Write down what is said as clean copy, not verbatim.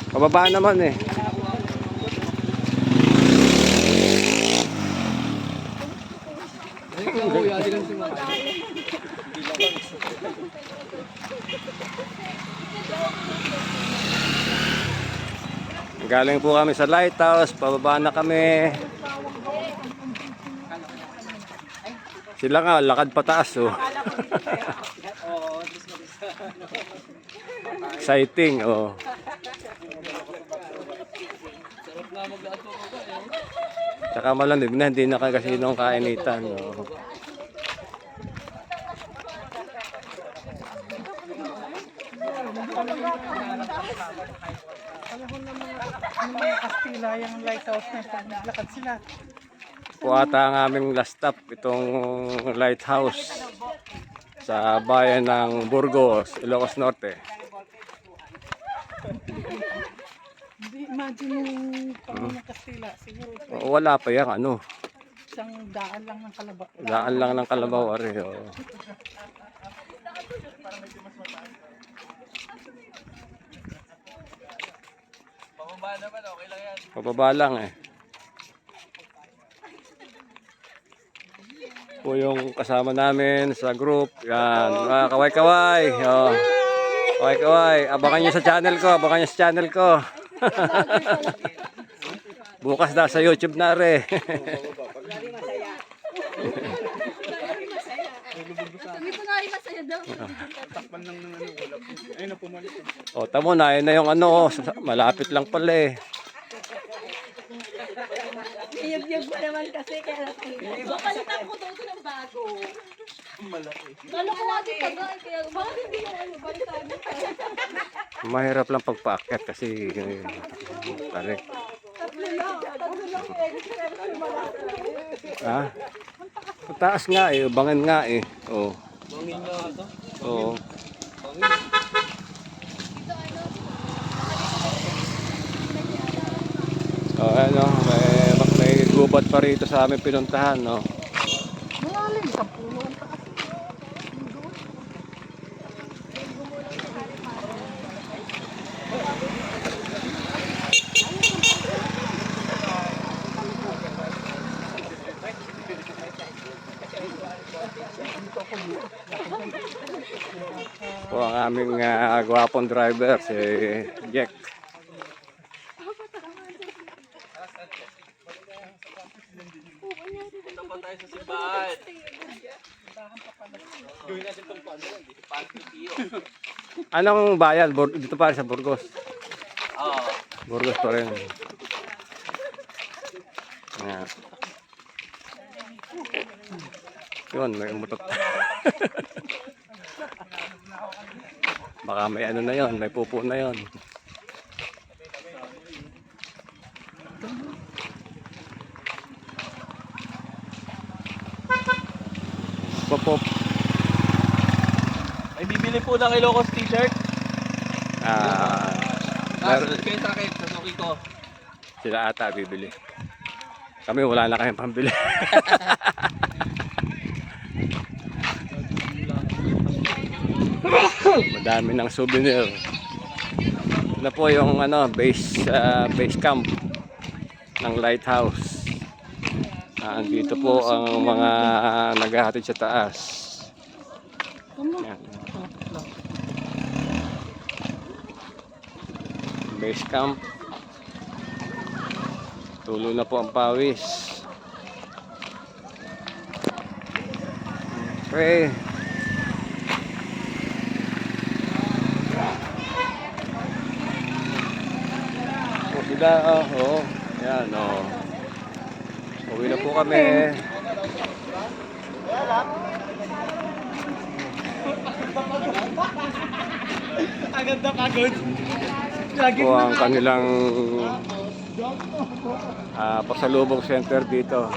Pababa naman eh. Galing po kami sa lighthouse, pababa na kami. Sila nga, lakad pataas oh. Exciting oh. Saka malamig na, hindi na kagasinong kainitan oh. Mga Kastila yung lighthouse na ito, naglakad sila. Po ata ang aming last stop, itong lighthouse sa bayan ng Burgos, Ilocos Norte. Hindi, imagine yung Panginoong Kastila, siguro Wala pa yan, ano, isang daan lang ng kalabaw. daan lang ng kalabaw ari oh. Pababa naman, okay lang yan. Pababa lang eh. Po yung kasama namin sa group. Yan, kaway-kaway. Oh. Kaway-kaway. Abangan nyo sa channel ko. Abangan nyo sa channel ko. Bukas na sa YouTube na rin. Sabi ko nga rin masaya daw. Takpan lang ng ano, wala po. Ayun na pumalit. O, tamo na. Yun na yung ano. Malapit lang pala eh. Iyag-yag mo naman kasi kaya natin. Papalitan ko daw ito ng bago. Malaki. Lalo ko nga din tagal. Kaya bakit hindi mo ano, balitan mo. Mahirap lang pagpaakyat kasi tarik. Tatlo lang extra malaki. Ha? Mataas nga eh. Bangin nga eh. Oh. Bangin na ito. Oo. Oh, ano, may gubat pa rito sa aming pinuntahan, no. Malalim, sa puno ang taas. Po ang aming gwapong driver, si Jack. Ito pa tayo sa simbahan. Gawin natin itong paano. Dito pa ang Pio. Anong bayan? Dito pa rin sa Burgos. Oo. Burgos pa rin. Ayan. Yun, may umutot. Baka may ano na yon, may pupo na yon. Popop. Ay, bibili po ng Ilocos t-shirt. Meron Kayo sa akin, sa suki ko. sila ata bibili. Kami wala na kayong pambili. Madami ng souvenir. Ito po yung ano, base camp ng lighthouse. Dito po ang mga naghahatid sa taas. Yan. Base camp. Tulo na po ang pawis. Okay. Po sila, oh. Yan, oh. Uwi na po kami. Agad na pagod. Po ang kanilang pasalubong center dito.